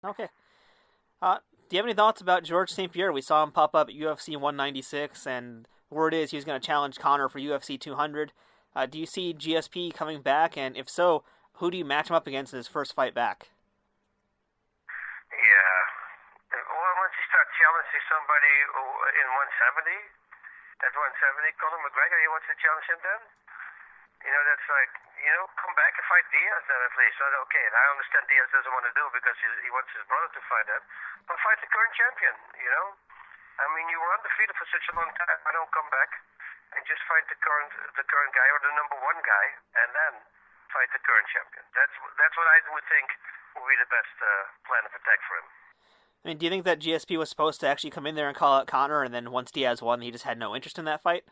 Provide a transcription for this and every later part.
Okay. Do you have any thoughts about George St. Pierre? We saw him pop up at UFC 196, and word is he's going to challenge Connor for UFC 200. Do you see GSP coming back? And if so, who do you match him up against in his first fight back? Yeah. Well, once you start challenging somebody in 170, at 170, Conor McGregor, he wants to challenge him then? That's like, come back and fight Diaz then at least. So, okay, I understand Diaz doesn't want to do it because he wants his brother to fight that. But fight the current champion. I mean, you were undefeated for such a long time. I don't come back and just fight the current guy or the number one guy and then fight the current champion. That's what I would think would be the best plan of attack for him. I mean, do you think that GSP was supposed to actually come in there and call out Connor, and then once Diaz won, he just had no interest in that fight?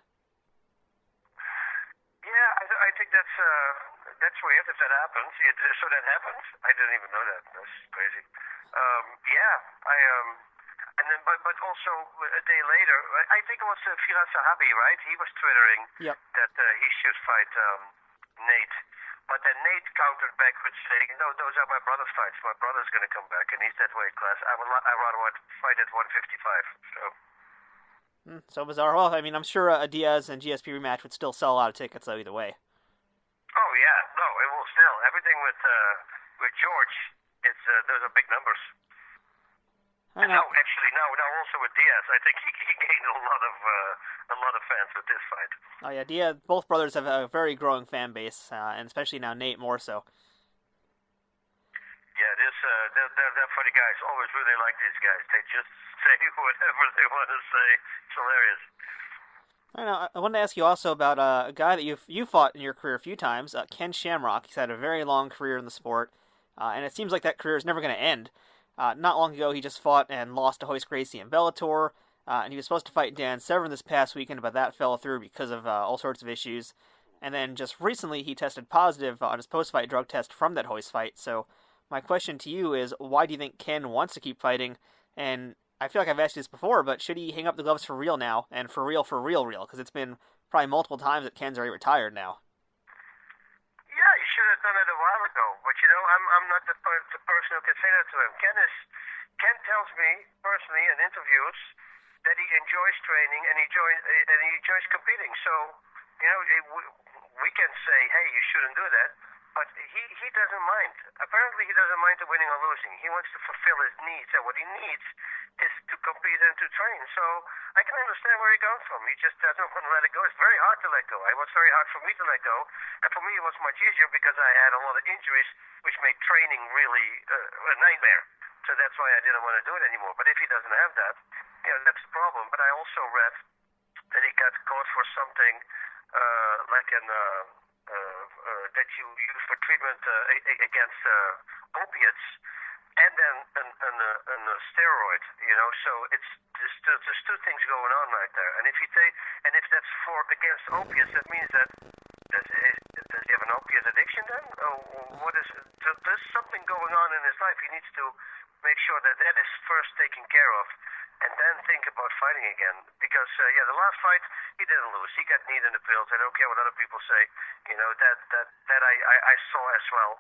Yeah, I think that's weird if that happens. So that happens? I didn't even know that. That's crazy. Yeah, and then but also a day later, I think it was Firas Sahabi, right? He was twittering Yep. that he should fight Nate. But then Nate countered back with saying, "No, those are my brother's fights. My brother's going to come back, and he's that weight class. I rather want to fight at 155." So. So bizarre. Well, I mean, I'm sure a Diaz and GSP rematch would still sell a lot of tickets, though, either way. Oh yeah, no, it will still. Everything with George, it's those are big numbers. I And know. now also with Diaz, I think he gained a lot of fans with this fight. Oh yeah, Diaz. Both brothers have a very growing fan base, and especially now Nate more so. Yeah, they're funny guys. Always really like these guys. They just say whatever they want to say. It's hilarious. I know. I wanted to ask you also about a guy that you fought in your career a few times, Ken Shamrock. He's had a very long career in the sport, and it seems like that career is never going to end. Not long ago, he just fought and lost to Royce Gracie in Bellator, and he was supposed to fight Dan Severn this past weekend, but that fell through because of all sorts of issues. And then just recently, he tested positive on his post-fight drug test from that Royce fight. So my question to you is, why do you think Ken wants to keep fighting? And I feel like I've asked you this before, but should he hang up the gloves for real now, and for real, real? Because it's been probably multiple times that Ken's already retired now. Yeah, you should have done it a while ago. But I'm not the person who can say that to him. Ken tells me personally in interviews that he enjoys training and he enjoys competing. So we can say, hey, you shouldn't do that. But he doesn't mind. Apparently, he doesn't mind the winning or losing. He wants to fulfill his needs, and what he needs is to compete and to train. So I can understand where he comes from. He just doesn't want to let it go. It's very hard to let go. It was very hard for me to let go, and for me it was much easier because I had a lot of injuries, which made training really a nightmare. So that's why I didn't want to do it anymore. But if he doesn't have that, that's the problem. But I also read that he got caught for something like an that you use for treatment against opiates, and then a steroid. So there's two things going on right there. And if that's for against opiates, that means that does he have an opiate addiction then? Or what is? There's something going on in his life. He needs to make sure that is first taken care of, and then think about fighting again. Because the last fight he didn't lose. He got kneed in the pills. I don't care what other people say. That I saw as well.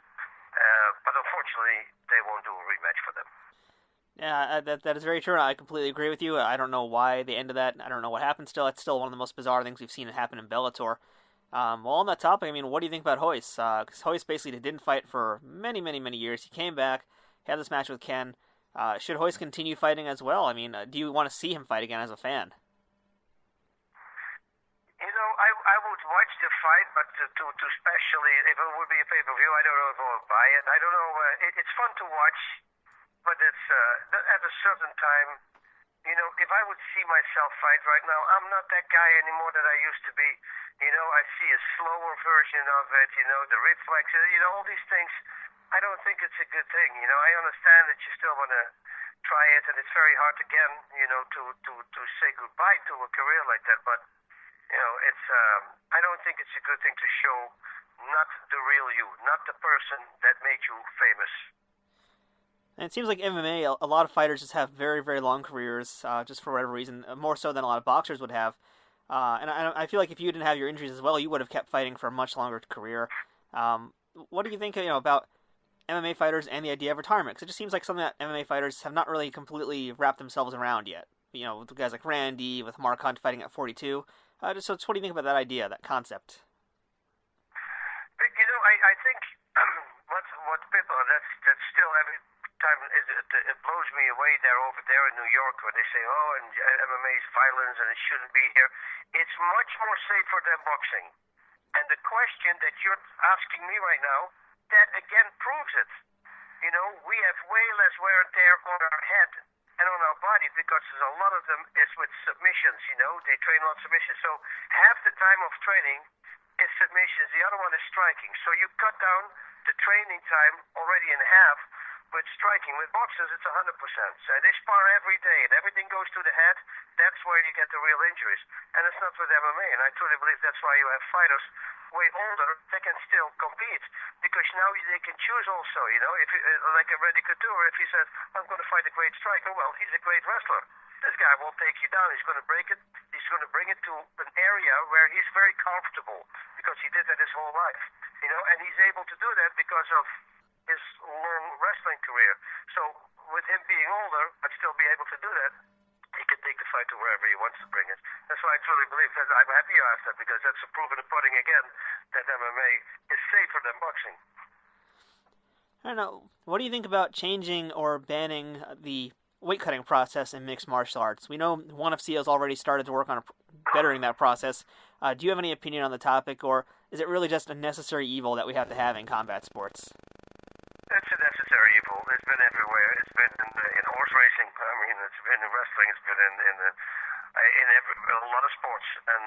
But unfortunately, they won't do a rematch for them. Yeah, that is very true. And I completely agree with you. I don't know why they ended that. I don't know what happened. Still, it's still one of the most bizarre things we've seen it happen in Bellator. Well, on that topic, I mean, what do you think about Royce? Because Royce basically didn't fight for many, many, many years. He came back, had this match with Ken. Should Royce continue fighting as well? I mean, do you want to see him fight again as a fan? I would watch the fight, but to especially if it would be a pay-per-view, I don't know if I would buy it. I don't know. It's fun to watch, but it's at a certain time. If I would see myself fight right now, I'm not that guy anymore that I used to be. I see a slower version of it. The reflexes. All these things. I don't think it's a good thing. I understand that you still want to try it, and it's very hard again. To say goodbye to a career like that, but. It's. I don't think it's a good thing to show not the real you, not the person that made you famous. And it seems like MMA, a lot of fighters just have very, very long careers, just for whatever reason, more so than a lot of boxers would have. And I feel like if you didn't have your injuries as well, you would have kept fighting for a much longer career. What do you think, about MMA fighters and the idea of retirement? Because it just seems like something that MMA fighters have not really completely wrapped themselves around yet. With guys like Randy, with Mark Hunt fighting at 42. So what do you think about that idea, that concept? I think what people that's still every time it blows me away. They're over there in New York where they say, oh, and MMA is violence and it shouldn't be here. It's much more safer than boxing. And the question that you're asking me right now, that again proves it. We have way less wear and tear on our head and on our body because there's a lot of them is with submissions. They train on submissions. So half the time of training is submissions. The other one is striking. So you cut down the training time already in half. With striking, with boxers, it's 100%. So they spar every day, and everything goes to the head. That's where you get the real injuries. And it's not with MMA. And I truly believe that's why you have fighters way older that can still compete. Because now they can choose also, if like a Randy Couture, if he says, I'm going to fight a great striker, well, he's a great wrestler. This guy will take you down. He's going to break it. He's going to bring it to an area where he's very comfortable because he did that his whole life. And he's able to do that because of his long wrestling career. So with him being older, but still be able to do that, he can take the fight to wherever he wants to bring it. That's why I truly believe that. I'm happy you asked that because that's a proof in the pudding again that MMA is safer than boxing. I don't know. What do you think about changing or banning the weight cutting process in mixed martial arts? We know ONE FC has already started to work on bettering that process. Do you have any opinion on the topic, or is it really just a necessary evil that we have to have in combat sports? It's a necessary evil. It's been everywhere. It's been in horse racing. I mean, it's been in wrestling. It's been in a lot of sports, and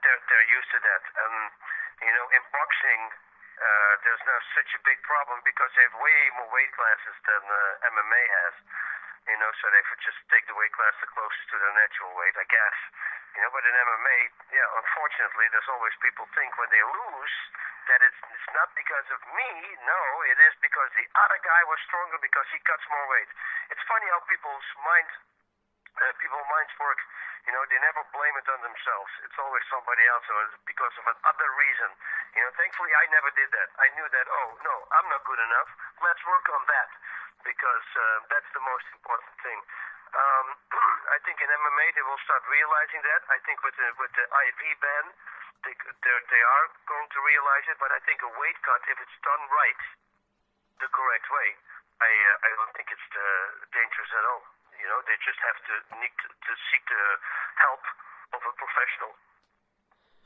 they're used to that. And in boxing, there's now such a big problem because they have way more weight classes than MMA has. So they would just take the weight class the closest to their natural weight, I guess. But in MMA, unfortunately, there's always people think when they lose that it's not because of me. No, it is because the other guy was stronger because he cuts more weight. It's funny how people's minds work. They never blame it on themselves. It's always somebody else or it's because of another reason. Thankfully, I never did that. I knew that, oh, no, I'm not good enough. Let's work on that because that's the most important thing. I think in MMA they will start realizing that. I think with the IV ban, they are going to realize it. But I think a weight cut, if it's done right, the correct way, I don't think it's dangerous at all. They just have to need to seek the help of a professional.